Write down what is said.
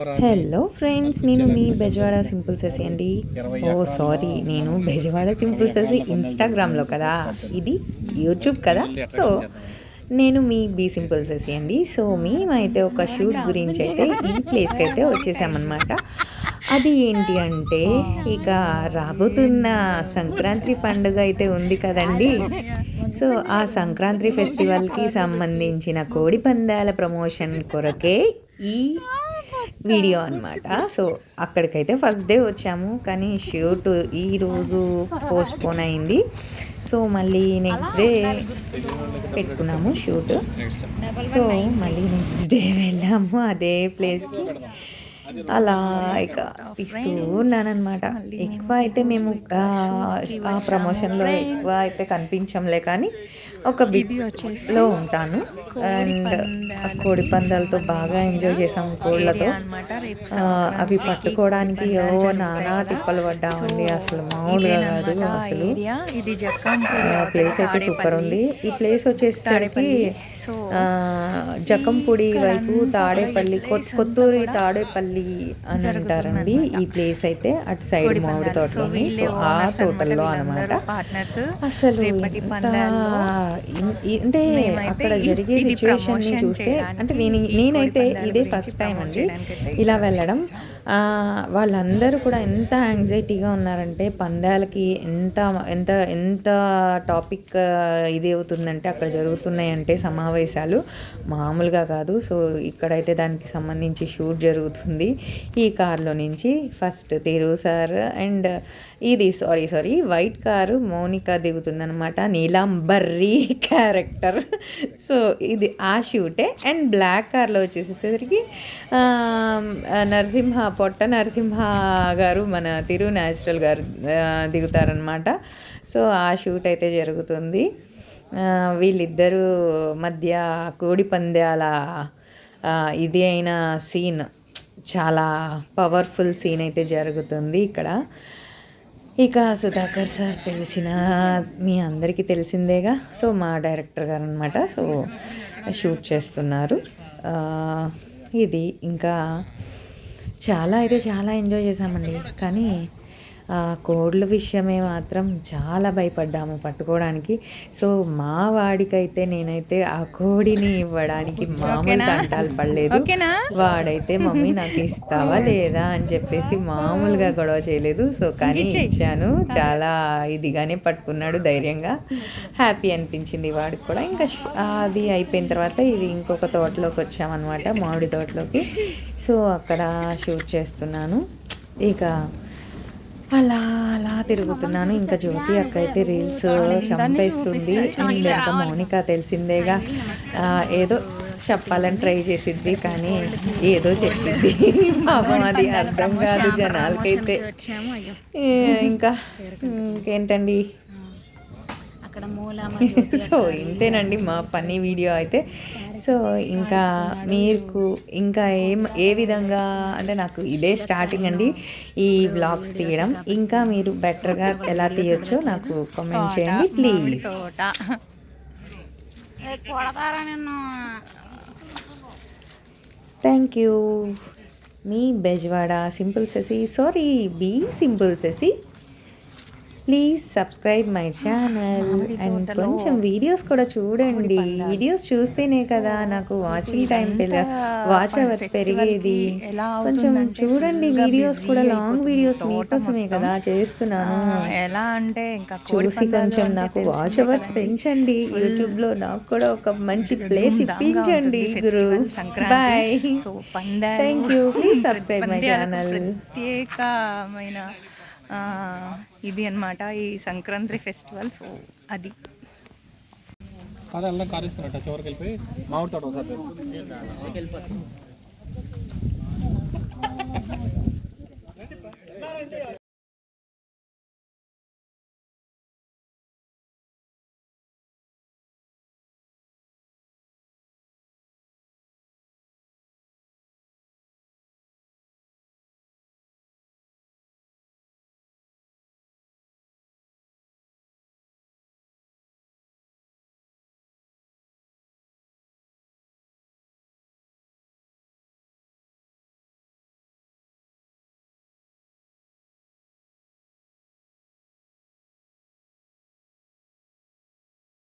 Hello friends, నేను మీ Bezawada simple Shashi అండి. ఓ sorry, నేను బెజవాడ సింపుల్ శశి ఇన్స్టాగ్రామ్లో కదా, ఇది యూట్యూబ్ కదా. సో నేను మీ బీ సింపుల్ శశి అండి. సో మేమైతే ఒక షూట్ గురించి అయితే ఈ ప్లేస్కి అయితే వచ్చేసామన్నమాట. అది ఏంటి అంటే, ఇక రాబోతున్న సంక్రాంతి పండుగ అయితే ఉంది కదండి. సో ఆ సంక్రాంతి ఫెస్టివల్కి సంబంధించిన కోడి పందాల ప్రమోషన్ కొరకే ఈ వీడియో అనమాట. సో అక్కడికైతే ఫస్ట్ డే వచ్చాము, కానీ షూట్ ఈరోజు పోస్ట్పోన్ అయింది. సో మళ్ళీ నెక్స్ట్ డే పెట్టుకున్నాము షూట్. సో మళ్ళీ నెక్స్ట్ డే వెళ్ళాము అదే ప్లేస్కి. అలా ఇక తీస్తూ ఉన్నానమాట. ఎక్కువ అయితే మేము ఆ ప్రమోషన్లో ఎక్కువ అయితే కనిపించంలే, కానీ ఒక బిగ్లో ఉంటాను. అండ్ కోడి పందాలతో బాగా ఎంజాయ్ చేసాము. కోళ్ళతో అవి పట్టుకోవడానికి నానా తిప్పలు పడ్డామండి. అసలు మామూలుగా కాదు. అసలు ప్లేస్ అయితే సూపర్ ఉంది. ఈ ప్లేస్ వచ్చేసరికి జకంపూడి వైపు తాడేపల్లి, కొత్తూరి తాడేపల్లి అని అంటారండి ఈ ప్లేస్ అయితే. అటు సైడ్ మామిడి తోటలోని, సో ఆ తోటల్లో అనమాట. అసలు అంటే అక్కడ జరిగే సిచ్యువేషన్ని చూస్తే, అంటే నేనైతే ఇదే ఫస్ట్ టైం అండి ఇలా వెళ్ళడం. వాళ్ళందరూ కూడా ఎంత యాంగ్జైటీగా ఉన్నారంటే, పందాలకి ఎంత ఎంత ఎంత టాపిక్ ఇది అవుతుందంటే, అక్కడ జరుగుతున్నాయంటే సమావేశాలు మామూలుగా కాదు. సో ఇక్కడైతే దానికి సంబంధించి షూట్ జరుగుతుంది. ఈ కార్లో నుంచి ఫస్ట్ తిరు సార్ అండ్ ఇది సారీ వైట్ కారు మౌనిక దిగుతుందనమాట, నీలాంబర్రీ క్యారెక్టర్. సో ఇది ఆ షూటే. అండ్ బ్లాక్ కార్లో వచ్చేసేసరికి పొట్ట నరసింహ గారు, మన తిరు న్యాచురల్ గారు దిగుతారనమాట. సో ఆ షూట్ అయితే జరుగుతుంది. వీళ్ళిద్దరూ మధ్య కోడి పందాల ఇది అయిన సీన్, చాలా పవర్ఫుల్ సీన్ అయితే జరుగుతుంది ఇక్కడ. ఇక సుధాకర్ సార్ మీ అందరికీ తెలిసిందేగా. సో మా డైరెక్టర్ గారు అనమాట. సో షూట్ చేస్తున్నారు. ఇది ఇంకా చాలా ఎంజాయ్ చేసామండి. కానీ కోడ్ల విషయమే మాత్రం చాలా భయపడ్డాము పట్టుకోవడానికి. సో మా వాడికైతే నేనైతే ఆ కోడిని ఇవ్వడానికి మామూలు తంటాలు పడలేదు. వాడైతే మమ్మీ నాకు ఇస్తావా లేదా అని చెప్పేసి మామూలుగా గొడవ చేయలేదు. సో కానీ ఇచ్చాను. చాలా ఇదిగానే పట్టుకున్నాడు, ధైర్యంగా. హ్యాపీ అనిపించింది వాడికి కూడా. ఇంకా అది అయిపోయిన తర్వాత ఇది ఇంకొక తోటలోకి వచ్చామన్నమాట, మామిడి తోటలోకి. సో అక్కడ షూట్ చేస్తున్నాను. ఇక అలా తిరుగుతున్నాను. ఇంకా జ్యోతి అక్క అయితే రీల్స్ చంపేస్తుంది. అండ్ ఇంకా మౌనిక తెలిసిందేగా, ఏదో చెప్పాలని ట్రై చేసిద్ది, కానీ ఏదో చెప్పింది. పాపం అది అర్థం కాదు జనాలకైతే. ఇంకా ఇంకేంటండి, సో ఇంతేనండి మా ఫన్నీ వీడియో అయితే. సో ఇంకా మీకు ఇంకా ఏ విధంగా అంటే, నాకు ఇదే స్టార్టింగ్ అండి ఈ వ్లాగ్స్ తీయడం. ఇంకా మీరు బెటర్గా ఎలా తీయొచ్చో నాకు కామెంట్ చేయండి ప్లీజ్. Thank you. మీ Bezawada simple Shashi, sorry be simple Shashi. Please subscribe my channel. And కొంచెం వీడియోస్ కూడా చూడండి. వీడియోస్ చూస్తేనే కదా నాకు వాచ్ అవర్స్ పెరిగేది. కొంచెం చూడండి వీడియోస్ కూడా, లాంగ్ వీడియోస్ మీకోసమే కదా చేస్తున్నాను. ఎలా అంటే ఇంకా చూసి కొంచెం నాకు వాచ్ అవర్స్ పెంచండి. యూట్యూబ్లో నాకు కూడా ఒక మంచి ప్లేస్ ఇప్పించండి గురు. Bye. Thank you. Please subscribe my channel. ప్రత్యేకమైన ఇది అన్నమాట ఈ సంక్రాంతి ఫెస్టివల్. సో అది అదే కాలేజ్ టచ్ ఎవరికి వెళ్ళిపోయి మామిడి తోట ఒకసారి